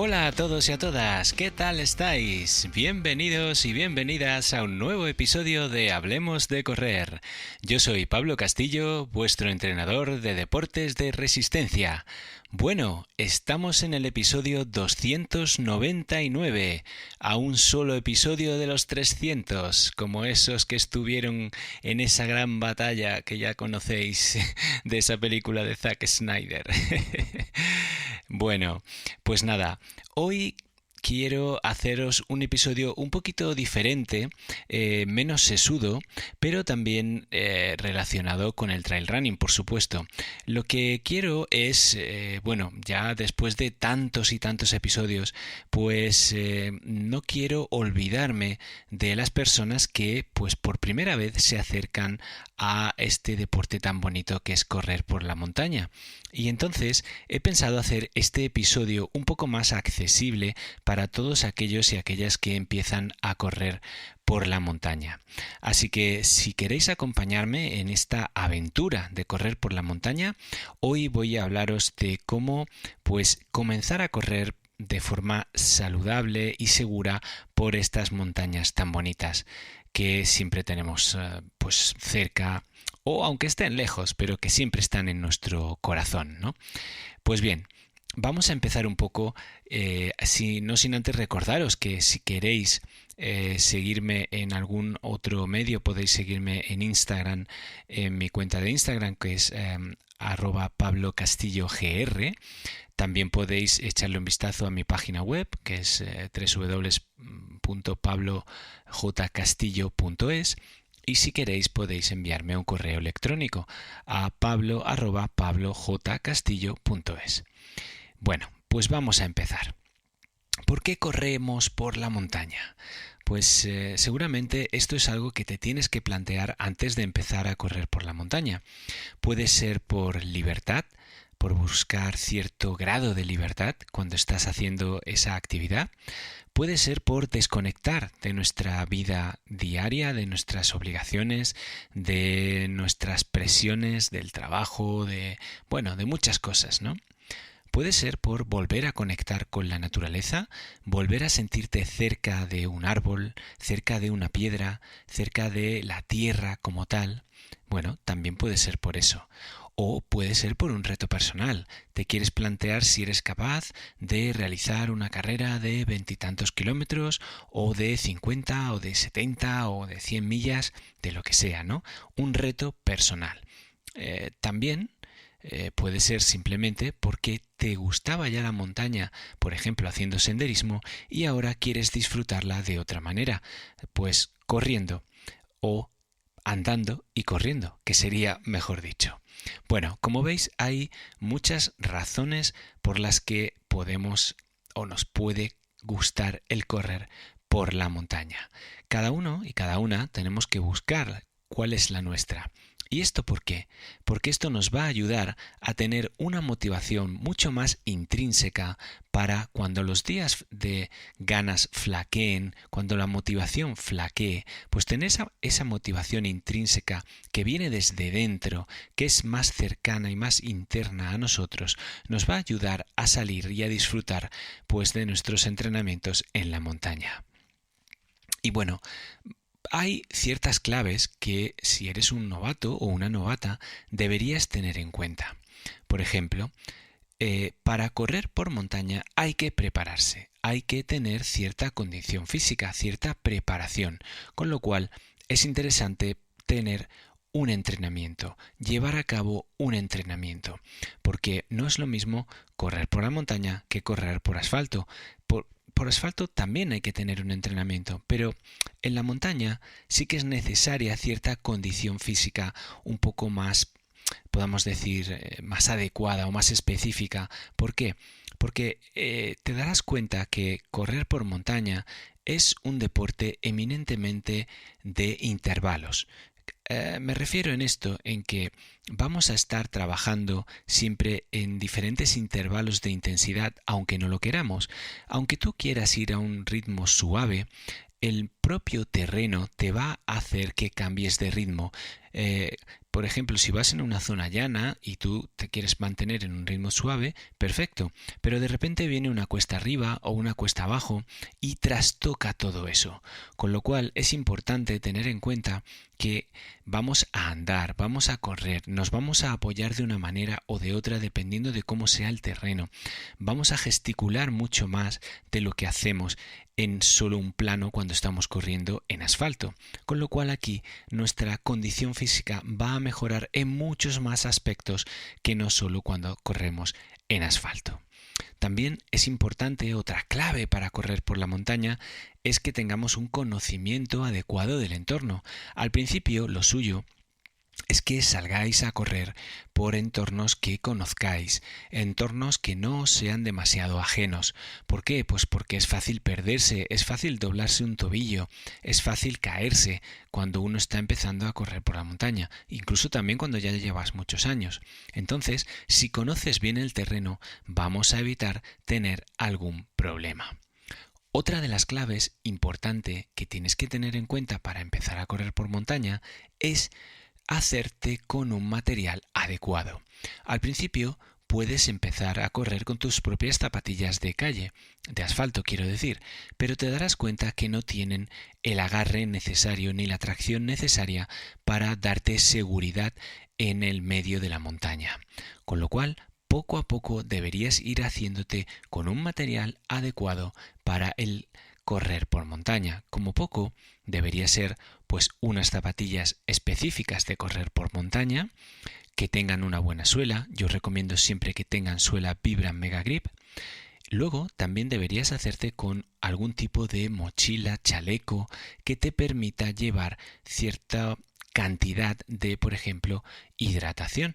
Hola a todos y a todas, ¿qué tal estáis? Bienvenidos y bienvenidas a un nuevo episodio de Hablemos de Correr. Yo soy Pablo Castillo, vuestro entrenador de deportes de resistencia. Bueno, estamos en el episodio 299, a un solo episodio de los 300, como esos que estuvieron en esa gran batalla que ya conocéis de esa película de Zack Snyder. Bueno, pues nada, hoy quiero haceros un episodio un poquito diferente, menos sesudo, pero también relacionado con el trail running, por supuesto. Lo que quiero es, ya después de tantos y tantos episodios, pues no quiero olvidarme de las personas que, pues por primera vez se acercan a este deporte tan bonito que es correr por la montaña. Y entonces he pensado hacer este episodio un poco más accesible para todos aquellos y aquellas que empiezan a correr por la montaña. Así que si queréis acompañarme en esta aventura de correr por la montaña, hoy voy a hablaros de cómo pues comenzar a correr de forma saludable y segura por estas montañas tan bonitas que siempre tenemos pues cerca, o aunque estén lejos, pero que siempre están en nuestro corazón, ¿no? Pues bien, vamos a empezar un poco, no sin antes recordaros que si queréis seguirme en algún otro medio, podéis seguirme en Instagram, en mi cuenta de Instagram, que es @PabloCastilloGR. También podéis echarle un vistazo a mi página web, que es www.pablojcastillo.es. Y si queréis podéis enviarme un correo electrónico a pablo@pablojcastillo.es. Bueno, pues vamos a empezar. ¿Por qué corremos por la montaña? Pues seguramente esto es algo que te tienes que plantear antes de empezar a correr por la montaña. Puede ser por libertad, por buscar cierto grado de libertad cuando estás haciendo esa actividad. Puede ser por desconectar de nuestra vida diaria, de nuestras obligaciones, de nuestras presiones, del trabajo, de muchas cosas, ¿no? Puede ser por volver a conectar con la naturaleza, volver a sentirte cerca de un árbol, cerca de una piedra, cerca de la tierra como tal. Bueno, también puede ser por eso. O puede ser por un reto personal. Te quieres plantear si eres capaz de realizar una carrera de 20 y tantos kilómetros, o de 50, o de 70, o de 100 millas, de lo que sea, ¿no? Un reto personal. También puede ser simplemente porque te gustaba ya la montaña, por ejemplo haciendo senderismo, y ahora quieres disfrutarla de otra manera, pues corriendo o andando y corriendo, que sería mejor dicho. Bueno, como veis, hay muchas razones por las que podemos o nos puede gustar el correr por la montaña. Cada uno y cada una tenemos que buscar cuál es la nuestra. ¿Y esto por qué? Porque esto nos va a ayudar a tener una motivación mucho más intrínseca para cuando los días de ganas flaqueen, cuando la motivación flaquee, pues tener esa motivación intrínseca que viene desde dentro, que es más cercana y más interna a nosotros, nos va a ayudar a salir y a disfrutar pues de nuestros entrenamientos en la montaña. Y bueno, hay ciertas claves que si eres un novato o una novata deberías tener en cuenta. Por ejemplo, para correr por montaña hay que prepararse, hay que tener cierta condición física, cierta preparación, con lo cual es interesante tener un entrenamiento, llevar a cabo un entrenamiento, porque no es lo mismo correr por la montaña que correr por asfalto. Por asfalto también hay que tener un entrenamiento, pero en la montaña sí que es necesaria cierta condición física un poco más, podamos decir, más adecuada o más específica. ¿Por qué? Porque te darás cuenta que correr por montaña es un deporte eminentemente de intervalos. Me refiero en esto en que vamos a estar trabajando siempre en diferentes intervalos de intensidad, aunque no lo queramos. Aunque tú quieras ir a un ritmo suave, el propio terreno te va a hacer que cambies de ritmo. Por ejemplo, si vas en una zona llana y tú te quieres mantener en un ritmo suave, perfecto, pero de repente viene una cuesta arriba o una cuesta abajo y trastoca todo eso. Con lo cual es importante tener en cuenta que vamos a andar, vamos a correr, nos vamos a apoyar de una manera o de otra dependiendo de cómo sea el terreno. Vamos a gesticular mucho más de lo que hacemos en solo un plano cuando estamos corriendo en asfalto. Con lo cual aquí nuestra condición física va a mejorar en muchos más aspectos que no solo cuando corremos en asfalto. También es importante, otra clave para correr por la montaña, es que tengamos un conocimiento adecuado del entorno. Al principio, lo suyo es que salgáis a correr por entornos que conozcáis, entornos que no sean demasiado ajenos. ¿Por qué? Pues porque es fácil perderse, es fácil doblarse un tobillo, es fácil caerse cuando uno está empezando a correr por la montaña, incluso también cuando ya llevas muchos años. Entonces, si conoces bien el terreno, vamos a evitar tener algún problema. Otra de las claves importante que tienes que tener en cuenta para empezar a correr por montaña es hacerte con un material adecuado. Al principio puedes empezar a correr con tus propias zapatillas de calle, de asfalto quiero decir, pero te darás cuenta que no tienen el agarre necesario ni la tracción necesaria para darte seguridad en el medio de la montaña. Con lo cual, poco a poco deberías ir haciéndote con un material adecuado para el correr por montaña. Como poco, debería ser pues unas zapatillas específicas de correr por montaña, que tengan una buena suela. Yo recomiendo siempre que tengan suela Vibram Mega Grip. Luego también deberías hacerte con algún tipo de mochila, chaleco, que te permita llevar cierta cantidad de, por ejemplo, hidratación.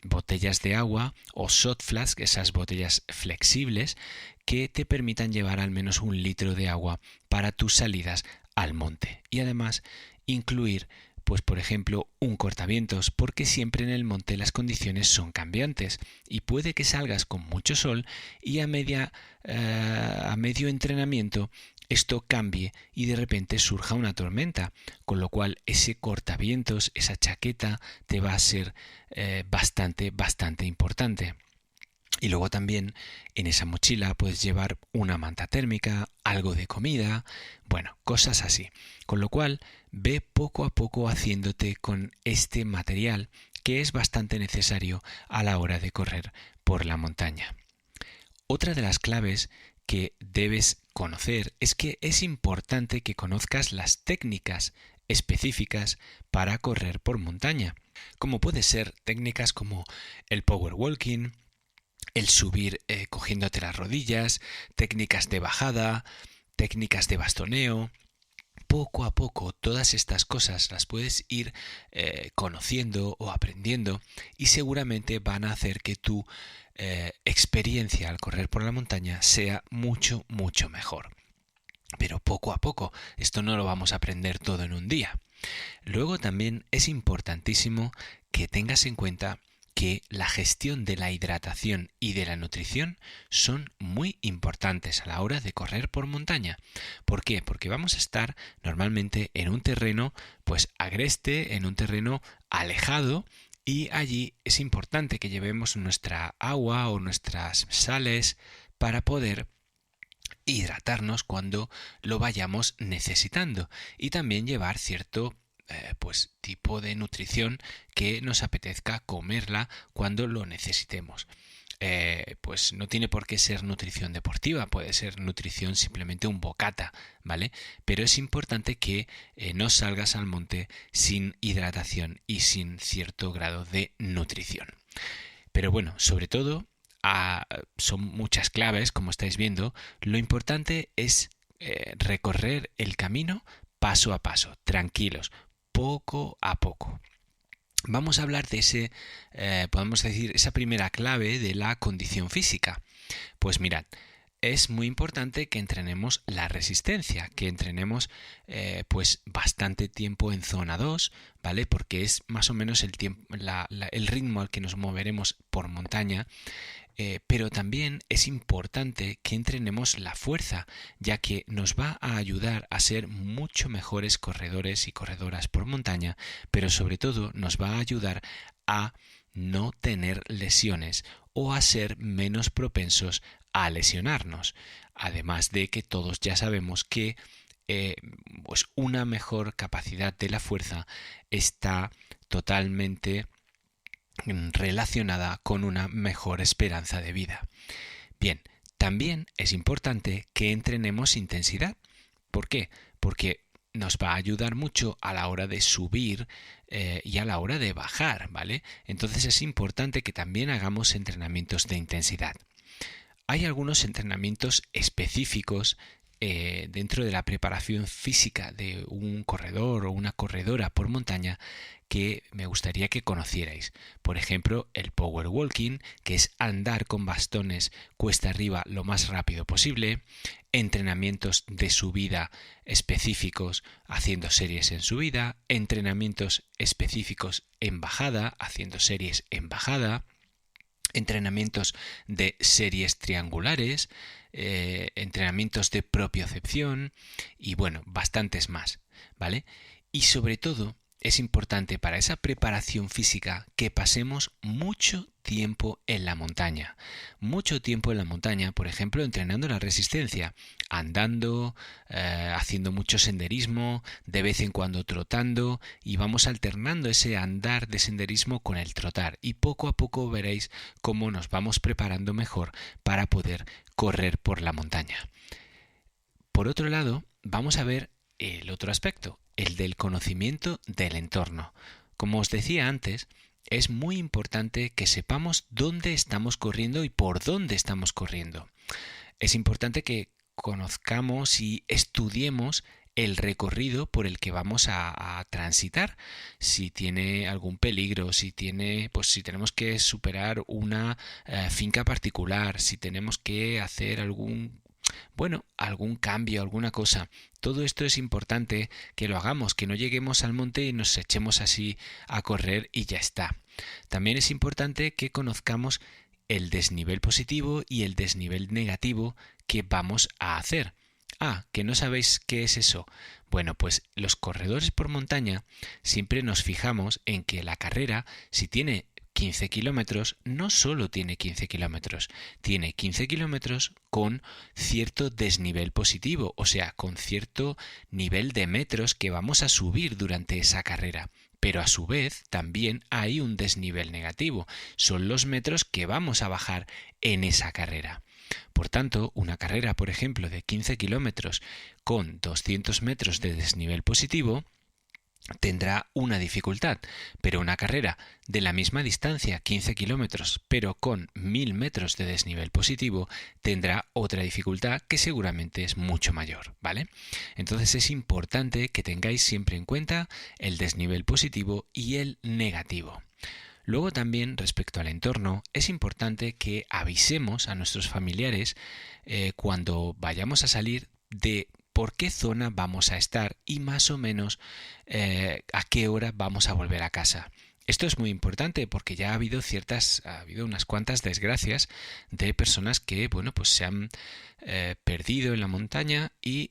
Botellas de agua o shot flask, esas botellas flexibles que te permitan llevar al menos 1 litro de agua para tus salidas al monte. Y además incluir, pues por ejemplo, un cortavientos, porque siempre en el monte las condiciones son cambiantes y puede que salgas con mucho sol y a medio entrenamiento esto cambie y de repente surja una tormenta, con lo cual ese cortavientos, esa chaqueta te va a ser bastante importante. Y luego también en esa mochila puedes llevar una manta térmica, algo de comida, bueno, cosas así. Con lo cual ve poco a poco haciéndote con este material que es bastante necesario a la hora de correr por la montaña. Otra de las claves que debes conocer es que es importante que conozcas las técnicas específicas para correr por montaña, como puede ser técnicas como el power walking, el subir cogiéndote las rodillas, técnicas de bajada, técnicas de bastoneo. Poco a poco todas estas cosas las puedes ir conociendo o aprendiendo y seguramente van a hacer que tu experiencia al correr por la montaña sea mucho mejor. Pero poco a poco, esto no lo vamos a aprender todo en un día. Luego también es importantísimo que tengas en cuenta que la gestión de la hidratación y de la nutrición son muy importantes a la hora de correr por montaña. ¿Por qué? Porque vamos a estar normalmente en un terreno pues agreste, en un terreno alejado, y allí es importante que llevemos nuestra agua o nuestras sales para poder hidratarnos cuando lo vayamos necesitando, y también llevar cierto pues tipo de nutrición que nos apetezca comerla cuando lo necesitemos. Pues no tiene por qué ser nutrición deportiva, puede ser nutrición simplemente un bocata, ¿vale? Pero es importante que no salgas al monte sin hidratación y sin cierto grado de nutrición. Pero bueno, sobre todo son muchas claves, como estáis viendo. Lo importante es recorrer el camino paso a paso, tranquilos, poco a poco. Vamos a hablar de podemos decir, esa primera clave de la condición física. Pues mirad, es muy importante que entrenemos la resistencia, que entrenemos pues bastante tiempo en zona 2, ¿vale? Porque es más o menos el tiempo, el ritmo al que nos moveremos por montaña. Pero también es importante que entrenemos la fuerza, ya que nos va a ayudar a ser mucho mejores corredores y corredoras por montaña, pero sobre todo nos va a ayudar a no tener lesiones o a ser menos propensos a lesionarnos. Además de que todos ya sabemos que pues una mejor capacidad de la fuerza está totalmente relacionada con una mejor esperanza de vida. Bien, también es importante que entrenemos intensidad. ¿Por qué? Porque nos va a ayudar mucho a la hora de subir y a la hora de bajar, ¿vale? Entonces es importante que también hagamos entrenamientos de intensidad. Hay algunos entrenamientos específicos dentro de la preparación física de un corredor o una corredora por montaña que me gustaría que conocierais. Por ejemplo, el power walking, que es andar con bastones cuesta arriba lo más rápido posible, entrenamientos de subida específicos haciendo series en subida, entrenamientos específicos en bajada haciendo series en bajada, entrenamientos de series triangulares, entrenamientos de propiocepción y bueno, bastantes más, ¿vale? Y sobre todo es importante para esa preparación física que pasemos mucho tiempo en la montaña. Mucho tiempo en la montaña, por ejemplo, entrenando la resistencia, andando, haciendo mucho senderismo, de vez en cuando trotando, y vamos alternando ese andar de senderismo con el trotar. Y poco a poco veréis cómo nos vamos preparando mejor para poder correr por la montaña. Por otro lado, vamos a ver el otro aspecto, el del conocimiento del entorno. Como os decía antes, es muy importante que sepamos dónde estamos corriendo y por dónde estamos corriendo. Es importante que conozcamos y estudiemos el recorrido por el que vamos a transitar, si tiene algún peligro, si tenemos que superar una finca particular, si tenemos que hacer algún cambio, alguna cosa. Todo esto es importante que lo hagamos, que no lleguemos al monte y nos echemos así a correr y ya está. También es importante que conozcamos el desnivel positivo y el desnivel negativo que vamos a hacer. ¿Que no sabéis qué es eso? Bueno, pues los corredores por montaña siempre nos fijamos en que la carrera, si tiene 15 kilómetros, no solo tiene 15 kilómetros, tiene 15 kilómetros con cierto desnivel positivo, o sea, con cierto nivel de metros que vamos a subir durante esa carrera. Pero a su vez también hay un desnivel negativo, son los metros que vamos a bajar en esa carrera. Por tanto, una carrera, por ejemplo, de 15 kilómetros con 200 metros de desnivel positivo tendrá una dificultad, pero una carrera de la misma distancia, 15 kilómetros, pero con 1000 metros de desnivel positivo, tendrá otra dificultad que seguramente es mucho mayor, ¿vale? Entonces es importante que tengáis siempre en cuenta el desnivel positivo y el negativo. Luego también, respecto al entorno, es importante que avisemos a nuestros familiares cuando vayamos a salir de por qué zona vamos a estar y más o menos a qué hora vamos a volver a casa. Esto es muy importante porque ya ha habido unas cuantas desgracias de personas que, pues se han perdido en la montaña y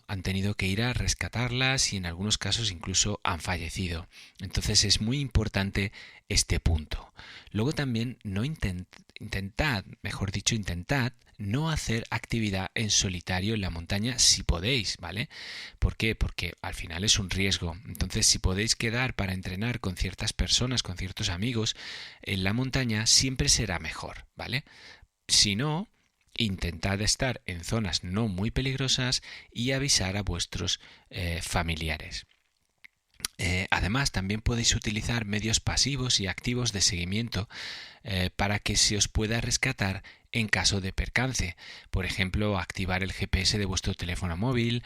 han tenido que ir a rescatarlas y en algunos casos incluso han fallecido. Entonces es muy importante este punto. Luego también intentad no hacer actividad en solitario en la montaña si podéis, ¿vale? ¿Por qué? Porque al final es un riesgo. Entonces, si podéis quedar para entrenar con ciertas personas, con ciertos amigos en la montaña, siempre será mejor, ¿vale? Si no, intentad estar en zonas no muy peligrosas y avisar a vuestros familiares. Además, también podéis utilizar medios pasivos y activos de seguimiento para que se os pueda rescatar en caso de percance. Por ejemplo, activar el GPS de vuestro teléfono móvil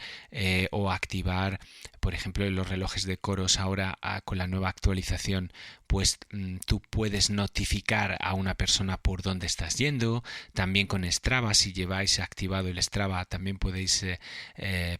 o activar por ejemplo, en los relojes de Coros ahora con la nueva actualización, pues tú puedes notificar a una persona por dónde estás yendo. También con Strava, si lleváis activado el Strava, también podéis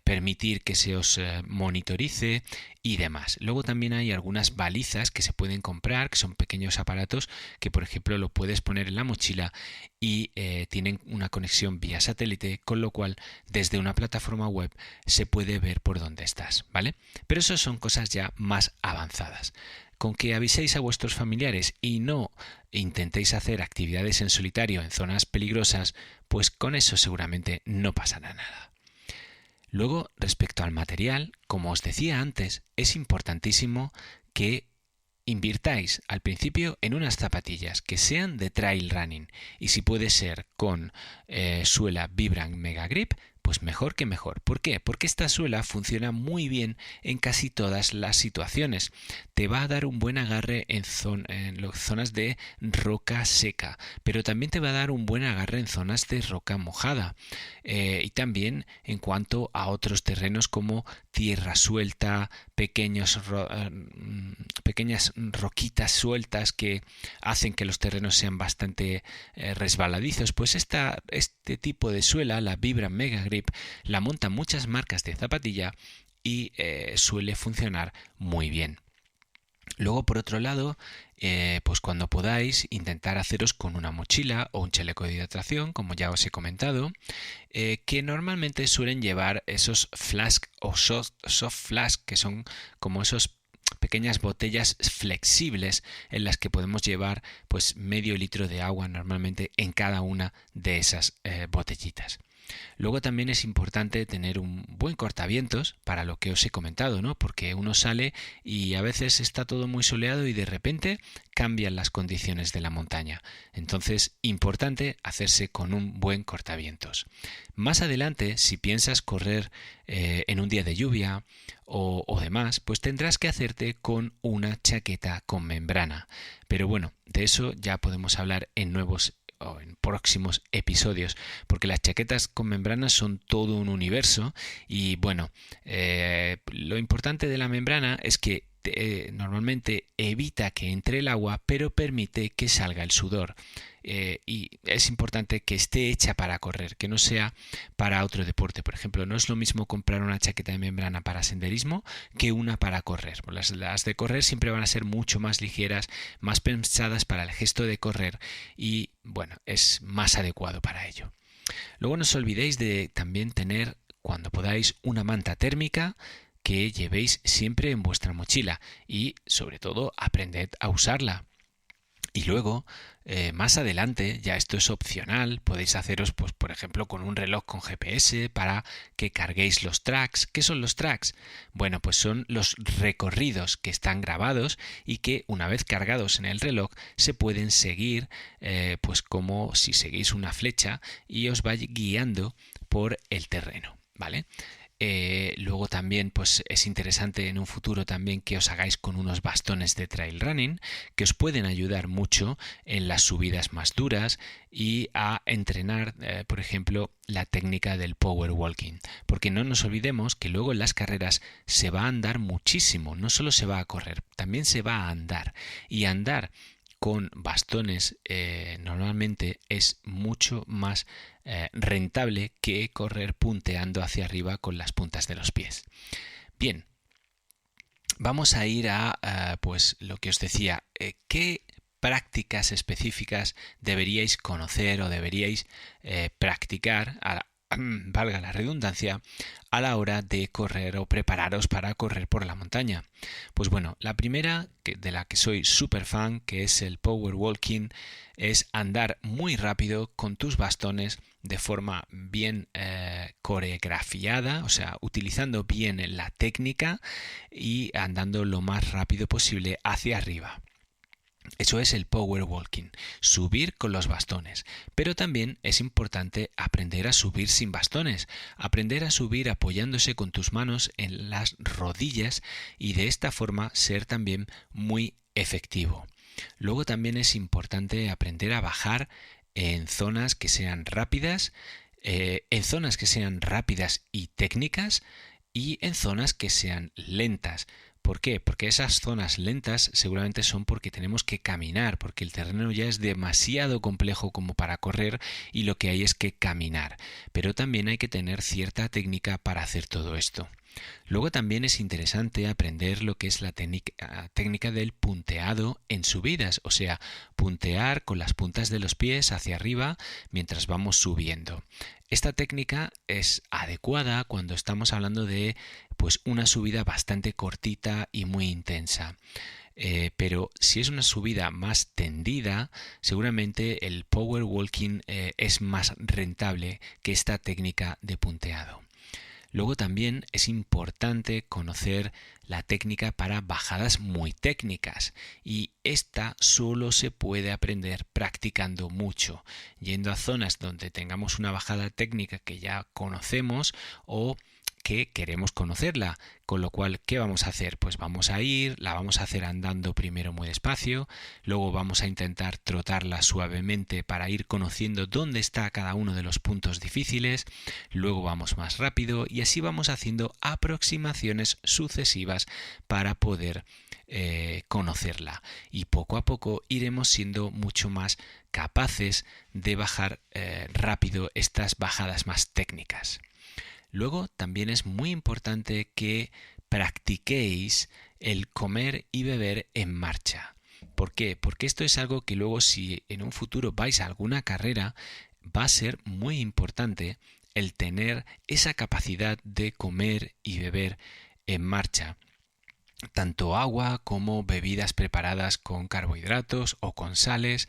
permitir que se os monitorice y demás. Luego también hay algunas balizas que se pueden comprar, que son pequeños aparatos que, por ejemplo, lo puedes poner en la mochila y tienen una conexión vía satélite, con lo cual desde una plataforma web se puede ver por dónde estás, ¿vale? Pero eso son cosas ya más avanzadas. Con que aviséis a vuestros familiares y no intentéis hacer actividades en solitario en zonas peligrosas, pues con eso seguramente no pasará nada. Luego, respecto al material, como os decía antes, es importantísimo que invirtáis al principio en unas zapatillas que sean de trail running, y si puede ser con suela Vibram Mega Grip, pues mejor que mejor. ¿Por qué? Porque esta suela funciona muy bien en casi todas las situaciones. Te va a dar un buen agarre en zonas de roca seca, pero también te va a dar un buen agarre en zonas de roca mojada. Y también en cuanto a otros terrenos como tierra suelta, pequeñas roquitas sueltas que hacen que los terrenos sean bastante resbaladizos, pues este tipo de suela, la Vibram Mega Grip, la montan muchas marcas de zapatilla y suele funcionar muy bien. Luego, por otro lado, pues cuando podáis, intentar haceros con una mochila o un chaleco de hidratación, como ya os he comentado, que normalmente suelen llevar esos flask o soft flask, que son como esos pequeñas botellas flexibles en las que podemos llevar pues medio litro de agua normalmente en cada una de esas botellitas. Luego también es importante tener un buen cortavientos para lo que os he comentado, ¿no? Porque uno sale y a veces está todo muy soleado y de repente cambian las condiciones de la montaña. Entonces, importante hacerse con un buen cortavientos. Más adelante, si piensas correr en un día de lluvia o demás, pues tendrás que hacerte con una chaqueta con membrana. Pero bueno, de eso ya podemos hablar en próximos episodios, porque las chaquetas con membranas son todo un universo y bueno, lo importante de la membrana es que normalmente evita que entre el agua, pero permite que salga el sudor. Y es importante que esté hecha para correr, que no sea para otro deporte. Por ejemplo, no es lo mismo comprar una chaqueta de membrana para senderismo que una para correr. Las de correr siempre van a ser mucho más ligeras, más pensadas para el gesto de correr y bueno, es más adecuado para ello. Luego no os olvidéis de también tener, cuando podáis, una manta térmica que llevéis siempre en vuestra mochila y sobre todo aprended a usarla. Y luego, más adelante, ya esto es opcional, podéis haceros, pues, por ejemplo, con un reloj con GPS para que carguéis los tracks. ¿Qué son los tracks? Bueno, pues son los recorridos que están grabados y que una vez cargados en el reloj se pueden seguir, pues como si seguís una flecha y os va guiando por el terreno, ¿vale? Luego también pues es interesante en un futuro también que os hagáis con unos bastones de trail running que os pueden ayudar mucho en las subidas más duras y a entrenar, por ejemplo, la técnica del power walking, porque no nos olvidemos que luego en las carreras se va a andar muchísimo, no solo se va a correr, también se va a andar, y andar con bastones normalmente es mucho más rentable que correr punteando hacia arriba con las puntas de los pies. Bien, vamos a ir a pues lo que os decía, ¿qué prácticas específicas deberíais conocer o deberíais practicar, valga la redundancia, a la hora de correr o prepararos para correr por la montaña? Pues bueno, la primera, de la que soy súper fan, que es el power walking, es andar muy rápido con tus bastones de forma bien coreografiada, o sea, utilizando bien la técnica y andando lo más rápido posible hacia arriba. Eso es el power walking, subir con los bastones. Pero también es importante aprender a subir sin bastones, aprender a subir apoyándose con tus manos en las rodillas y de esta forma ser también muy efectivo. Luego también es importante aprender a bajar en zonas que sean rápidas, y técnicas, y en zonas que sean lentas. ¿Por qué? Porque esas zonas lentas seguramente son porque tenemos que caminar, porque el terreno ya es demasiado complejo como para correr y lo que hay es que caminar. Pero también hay que tener cierta técnica para hacer todo esto. Luego también es interesante aprender lo que es la técnica del punteado en subidas, o sea, puntear con las puntas de los pies hacia arriba mientras vamos subiendo. Esta técnica es adecuada cuando estamos hablando de pues una subida bastante cortita y muy intensa. Pero si es una subida más tendida, seguramente el power walking es más rentable que esta técnica de punteado. Luego también es importante conocer la técnica para bajadas muy técnicas y esta solo se puede aprender practicando mucho, yendo a zonas donde tengamos una bajada técnica que ya conocemos o que queremos conocerla, con lo cual, ¿qué vamos a hacer? Pues la vamos a hacer andando primero muy despacio, luego vamos a intentar trotarla suavemente para ir conociendo dónde está cada uno de los puntos difíciles, luego vamos más rápido y así vamos haciendo aproximaciones sucesivas para poder conocerla y poco a poco iremos siendo mucho más capaces de bajar rápido estas bajadas más técnicas. Luego también es muy importante que practiquéis el comer y beber en marcha. ¿Por qué? Porque esto es algo que luego si en un futuro vais a alguna carrera va a ser muy importante el tener esa capacidad de comer y beber en marcha. Tanto agua como bebidas preparadas con carbohidratos o con sales,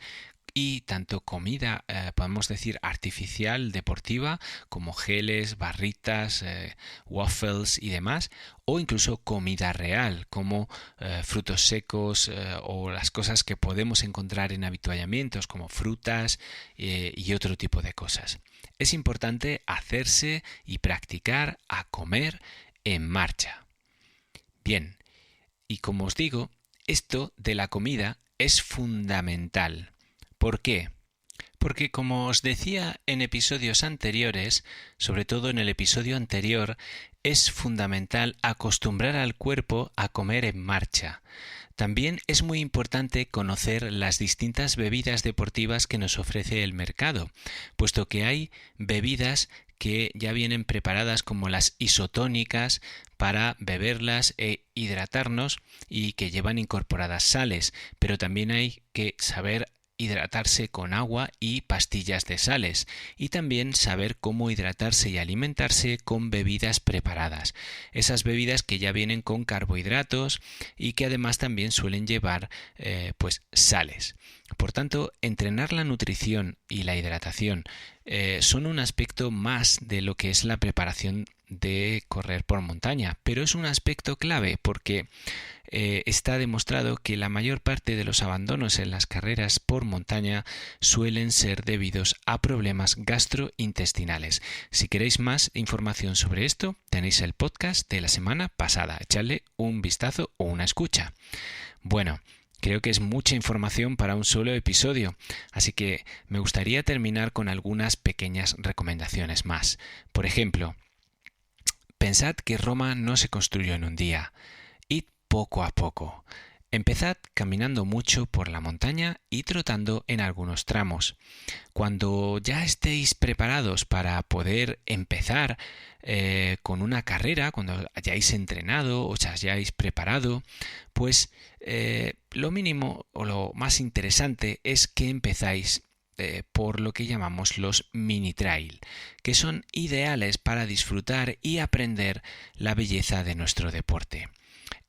y tanto comida, podemos decir, artificial, deportiva, como geles, barritas, waffles y demás, o incluso comida real, como frutos secos o las cosas que podemos encontrar en avituallamientos, como frutas y otro tipo de cosas. Es importante hacerse y practicar a comer en marcha. Bien, y como os digo, esto de la comida es fundamental. ¿Por qué? Porque como os decía en episodios anteriores, sobre todo en el episodio anterior, es fundamental acostumbrar al cuerpo a comer en marcha. También es muy importante conocer las distintas bebidas deportivas que nos ofrece el mercado, puesto que hay bebidas que ya vienen preparadas como las isotónicas para beberlas e hidratarnos y que llevan incorporadas sales, pero también hay que saber hidratarse con agua y pastillas de sales y también saber cómo hidratarse y alimentarse con bebidas preparadas, esas bebidas que ya vienen con carbohidratos y que además también suelen llevar pues sales. Por tanto, entrenar la nutrición y la hidratación son un aspecto más de lo que es la preparación de correr por montaña, pero es un aspecto clave porque está demostrado que la mayor parte de los abandonos en las carreras por montaña suelen ser debidos a problemas gastrointestinales. Si queréis más información sobre esto, tenéis el podcast de la semana pasada. Echadle un vistazo o una escucha. Bueno, creo que es mucha información para un solo episodio, así que me gustaría terminar con algunas pequeñas recomendaciones más. Por ejemplo, pensad que Roma no se construyó en un día. Id poco a poco. Empezad caminando mucho por la montaña y trotando en algunos tramos. Cuando ya estéis preparados para poder empezar con una carrera, cuando hayáis entrenado, os hayáis preparado, pues lo mínimo o lo más interesante es que empezáis por lo que llamamos los mini trail, que son ideales para disfrutar y aprender la belleza de nuestro deporte.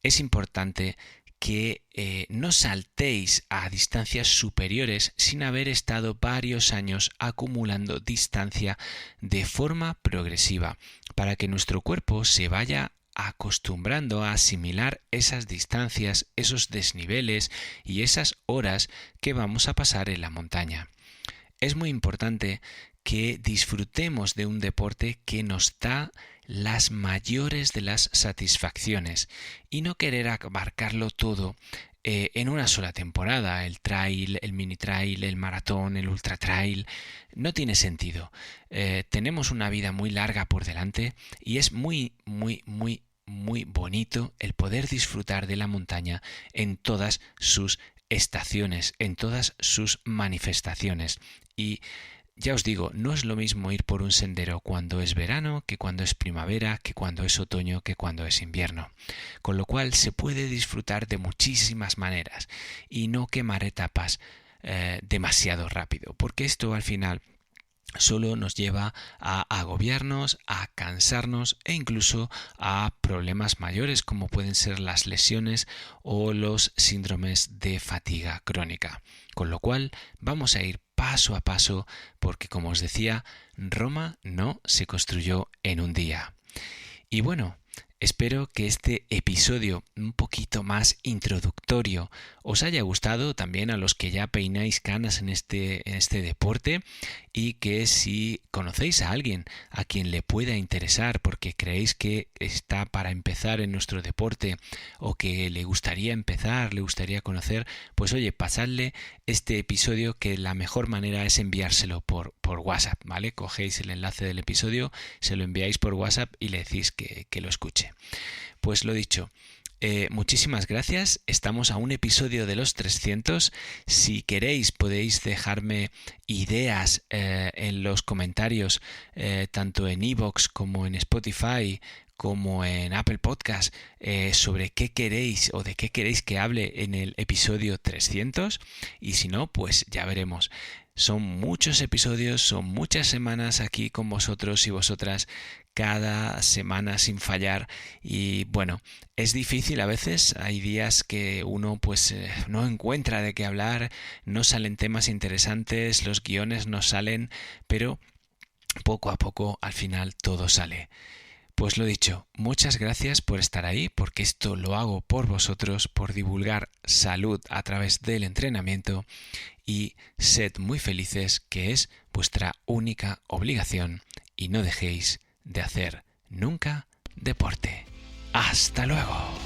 Es importante que no saltéis a distancias superiores sin haber estado varios años acumulando distancia de forma progresiva, para que nuestro cuerpo se vaya acostumbrando a asimilar esas distancias, esos desniveles y esas horas que vamos a pasar en la montaña. Es muy importante que disfrutemos de un deporte que nos da las mayores de las satisfacciones y no querer abarcarlo todo en una sola temporada. El trail, el mini trail, el maratón, el ultra trail. No tiene sentido. Tenemos una vida muy larga por delante y es muy bonito el poder disfrutar de la montaña en todas sus estaciones, en todas sus manifestaciones. Y ya os digo, no es lo mismo ir por un sendero cuando es verano, que cuando es primavera, que cuando es otoño, que cuando es invierno. Con lo cual se puede disfrutar de muchísimas maneras y no quemar etapas demasiado rápido, porque esto al final solo nos lleva a agobiarnos, a cansarnos e incluso a problemas mayores como pueden ser las lesiones o los síndromes de fatiga crónica. Con lo cual vamos a ir paso a paso porque, como os decía, Roma no se construyó en un día. Y bueno, espero que este episodio un poquito más introductorio os haya gustado, también a los que ya peináis canas en este deporte, y que si conocéis a alguien a quien le pueda interesar porque creéis que está para empezar en nuestro deporte o que le gustaría empezar, le gustaría conocer, pues oye, pasadle este episodio, que la mejor manera es enviárselo por WhatsApp, ¿vale? Cogéis el enlace del episodio, se lo enviáis por WhatsApp y le decís que lo escuche. Pues lo dicho, muchísimas gracias. Estamos a un episodio de los 300. Si queréis podéis dejarme ideas en los comentarios, tanto en iVoox como en Spotify como en Apple Podcast, sobre qué queréis o de qué queréis que hable en el episodio 300, y si no, pues ya veremos. Son muchos episodios, son muchas semanas aquí con vosotros y vosotras, cada semana sin fallar, y bueno, es difícil a veces. Hay días que uno pues no encuentra de qué hablar, no salen temas interesantes, los guiones no salen, pero poco a poco al final todo sale. Pues lo dicho, muchas gracias por estar ahí, porque esto lo hago por vosotros, por divulgar salud a través del entrenamiento, y sed muy felices, que es vuestra única obligación, y no dejéis de hacer nunca deporte. ¡Hasta luego!